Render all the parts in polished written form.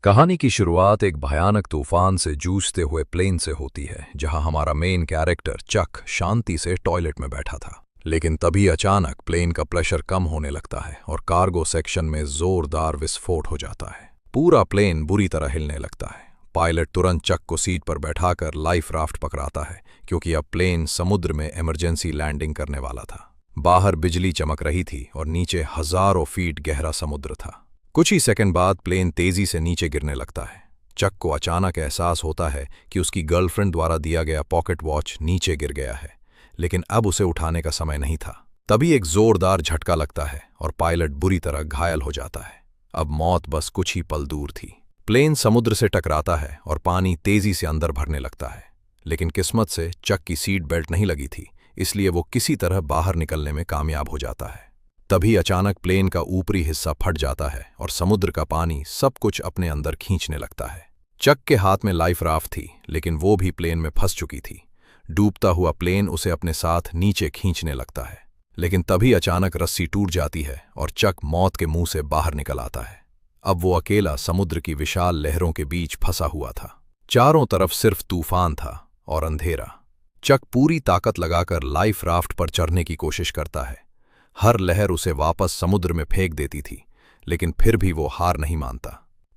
कहानी की शुरुआत एक भयानक तूफान से जूझते हुए प्लेन से होती है, जहां हमारा मेन कैरेक्टर चक शांति से टॉयलेट में बैठा था। लेकिन तभी अचानक प्लेन का प्रेशर कम होने लगता है और कार्गो सेक्शन में जोरदार विस्फोट हो जाता है। पूरा प्लेन बुरी तरह हिलने लगता है। पायलट तुरंत चक को सीट पर बैठाकर लाइफ राफ्ट पकड़ाता है, क्योंकि अब प्लेन समुद्र में इमरजेंसी लैंडिंग करने वाला था। बाहर बिजली चमक रही थी और नीचे हजारों फीट गहरा समुद्र था। कुछ ही सेकंड बाद प्लेन तेजी से नीचे गिरने लगता है। चक को अचानक एहसास होता है कि उसकी गर्लफ्रेंड द्वारा दिया गया पॉकेट वॉच नीचे गिर गया है, लेकिन अब उसे उठाने का समय नहीं था। तभी एक जोरदार झटका लगता है और पायलट बुरी तरह घायल हो जाता है। अब मौत बस कुछ ही पल दूर थी। प्लेन समुद्र से टकराता है और पानी तेजी से अंदर भरने लगता है, लेकिन किस्मत से चक की सीट बेल्ट नहीं लगी थी, इसलिए वो किसी तरह बाहर निकलने में कामयाब हो जाता है। तभी अचानक प्लेन का ऊपरी हिस्सा फट जाता है और समुद्र का पानी सब कुछ अपने अंदर खींचने लगता है। चक के हाथ में लाइफ राफ्ट थी, लेकिन वो भी प्लेन में फंस चुकी थी। डूबता हुआ प्लेन उसे अपने साथ नीचे खींचने लगता है, लेकिन तभी अचानक रस्सी टूट जाती है और चक मौत के मुंह से बाहर निकल आता है। अब वो अकेला समुद्र की विशाल लहरों के बीच फंसा हुआ था। चारों तरफ सिर्फ तूफान था और अंधेरा। चक पूरी ताकत लगाकर लाइफ राफ्ट पर चढ़ने की कोशिश करता है। हर लहर उसे वापस समुद्र में फेंक देती थी, लेकिन फिर भी वो हार नहीं मानता।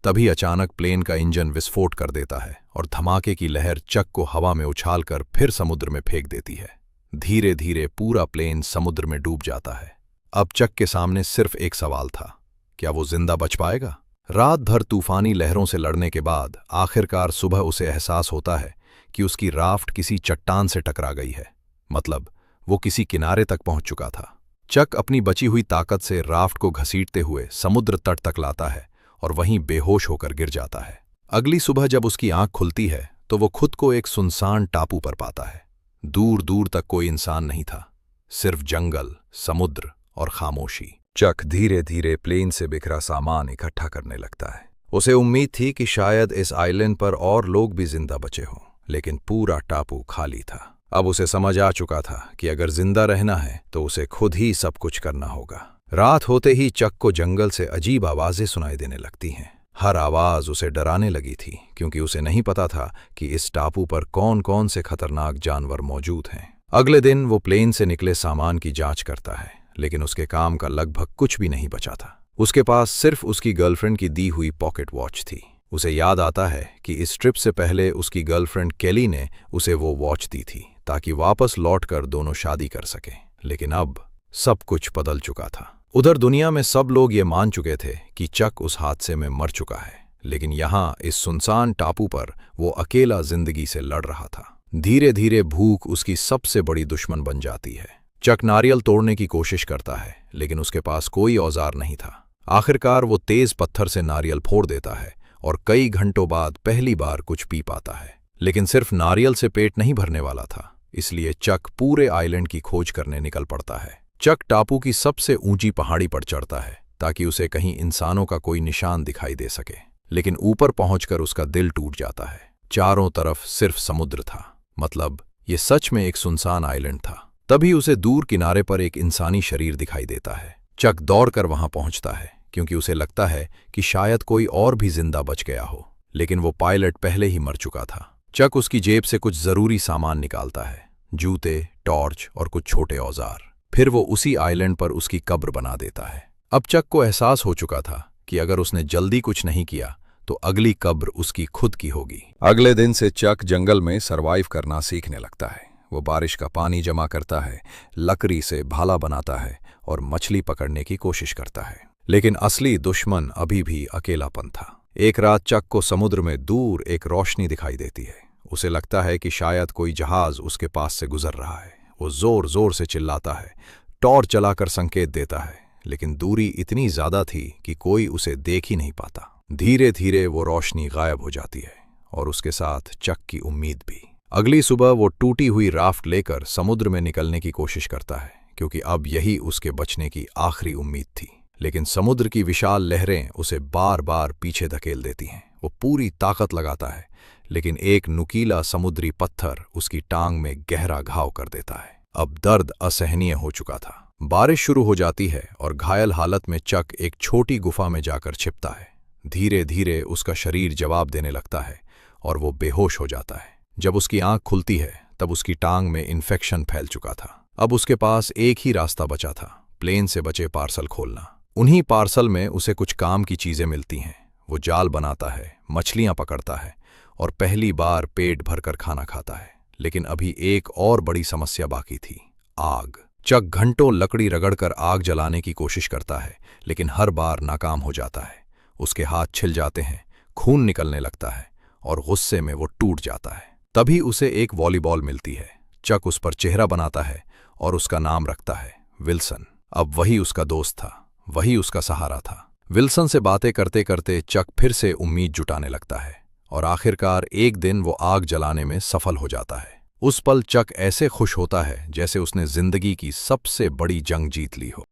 तभी अचानक प्लेन का इंजन विस्फोट कर देता है और धमाके की लहर चक को हवा में उछालकर फिर समुद्र में फेंक देती है। धीरे धीरे पूरा प्लेन समुद्र में डूब जाता है। अब चक के सामने सिर्फ एक सवाल था, क्या वो जिंदा बच पाएगा? रात भर तूफानी लहरों से लड़ने के बाद आखिरकार सुबह उसे एहसास होता है कि उसकी राफ्ट किसी चट्टान से टकरा गई है। मतलब वो किसी किनारे तक पहुंच चुका था। चक अपनी बची हुई ताकत से राफ्ट को घसीटते हुए समुद्र तट तक लाता है और वहीं बेहोश होकर गिर जाता है। अगली सुबह जब उसकी आंख खुलती है तो वो खुद को एक सुनसान टापू पर पाता है। दूर दूर तक कोई इंसान नहीं था, सिर्फ जंगल, समुद्र और खामोशी। चक धीरे धीरे प्लेन से बिखरा सामान इकट्ठा करने लगता है। उसे उम्मीद थी कि शायद इस आइलैंड पर और लोग भी जिंदा बचे हों, लेकिन पूरा टापू खाली था। अब उसे समझ आ चुका था कि अगर जिंदा रहना है तो उसे खुद ही सब कुछ करना होगा। रात होते ही चक को जंगल से अजीब आवाजें सुनाई देने लगती हैं। हर आवाज उसे डराने लगी थी, क्योंकि उसे नहीं पता था कि इस टापू पर कौन कौन से खतरनाक जानवर मौजूद हैं। अगले दिन वो प्लेन से निकले सामान की जांच करता है, लेकिन उसके काम का लगभग कुछ भी नहीं बचा था। उसके पास सिर्फ उसकी गर्लफ्रेंड की दी हुई पॉकेट वॉच थी। उसे याद आता है कि इस ट्रिप से पहले उसकी गर्लफ्रेंड केली ने उसे वो वॉच दी थी ताकि वापस लौटकर दोनों शादी कर सकें। लेकिन अब सब कुछ बदल चुका था। उधर दुनिया में सब लोग ये मान चुके थे कि चक उस हादसे में मर चुका है, लेकिन यहाँ इस सुनसान टापू पर वो अकेला जिंदगी से लड़ रहा था। धीरे धीरे भूख उसकी सबसे बड़ी दुश्मन बन जाती है। चक नारियल तोड़ने की कोशिश करता है, लेकिन उसके पास कोई औजार नहीं था। आखिरकार वो तेज पत्थर से नारियल फोड़ देता है और कई घंटों बाद पहली बार कुछ पी पाता है। लेकिन सिर्फ नारियल से पेट नहीं भरने वाला था, इसलिए चक पूरे आइलैंड की खोज करने निकल पड़ता है। चक टापू की सबसे ऊंची पहाड़ी पर चढ़ता है ताकि उसे कहीं इंसानों का कोई निशान दिखाई दे सके, लेकिन ऊपर पहुंचकर उसका दिल टूट जाता है। चारों तरफ सिर्फ समुद्र था। मतलब ये सच में एक सुनसान आइलैंड था। तभी उसे दूर किनारे पर एक इंसानी शरीर दिखाई देता है। चक दौड़कर वहां पहुंचता है, क्योंकि उसे लगता है कि शायद कोई और भी जिंदा बच गया हो, लेकिन वो पायलट पहले ही मर चुका था। चक उसकी जेब से कुछ जरूरी सामान निकालता है, जूते, टॉर्च और कुछ छोटे औजार। फिर वो उसी आइलैंड पर उसकी कब्र बना देता है। अब चक को एहसास हो चुका था कि अगर उसने जल्दी कुछ नहीं किया तो अगली कब्र उसकी खुद की होगी। अगले दिन से चक जंगल में सरवाइव करना सीखने लगता है। वो बारिश का पानी जमा करता है, लकड़ी से भाला बनाता है और मछली पकड़ने की कोशिश करता है। लेकिन असली दुश्मन अभी भी अकेलापन था। एक रात चक को समुद्र में दूर एक रोशनी दिखाई देती है। उसे लगता है कि शायद कोई जहाज उसके पास से गुजर रहा है। वो जोर जोर से चिल्लाता है, टॉर्च जलाकर संकेत देता है, लेकिन दूरी इतनी ज्यादा थी कि कोई उसे देख ही नहीं पाता। धीरे धीरे वो रोशनी गायब हो जाती है और उसके साथ चक की उम्मीद भी। अगली सुबह वो टूटी हुई राफ्ट लेकर समुद्र में निकलने की कोशिश करता है, क्योंकि अब यही उसके बचने की आखिरी उम्मीद थी। लेकिन समुद्र की विशाल लहरें उसे बार बार पीछे धकेल देती हैं। वो पूरी ताकत लगाता है, लेकिन एक नुकीला समुद्री पत्थर उसकी टांग में गहरा घाव कर देता है। अब दर्द असहनीय हो चुका था। बारिश शुरू हो जाती है और घायल हालत में चक एक छोटी गुफा में जाकर छिपता है। धीरे धीरे उसका शरीर जवाब देने लगता है और वो बेहोश हो जाता है। जब उसकी आंख खुलती है तब उसकी टांग में इन्फेक्शन फैल चुका था। अब उसके पास एक ही रास्ता बचा था, प्लेन से बचे पार्सल खोलना। उन्हीं पार्सल में उसे कुछ काम की चीजें मिलती हैं। वो जाल बनाता है, मछलियां पकड़ता है और पहली बार पेट भरकर खाना खाता है। लेकिन अभी एक और बड़ी समस्या बाकी थी, आग। चक घंटों लकड़ी रगड़कर आग जलाने की कोशिश करता है, लेकिन हर बार नाकाम हो जाता है। उसके हाथ छिल जाते हैं, खून निकलने लगता है और गुस्से में वो टूट जाता है। तभी उसे एक वॉलीबॉल मिलती है। चक उस पर चेहरा बनाता है और उसका नाम रखता है विल्सन। अब वही उसका दोस्त था, वही उसका सहारा था। विल्सन से बातें करते करते चक फिर से उम्मीद जुटाने लगता है और आखिरकार एक दिन वो आग जलाने में सफल हो जाता है। उस पल चक ऐसे खुश होता है जैसे उसने जिंदगी की सबसे बड़ी जंग जीत ली हो।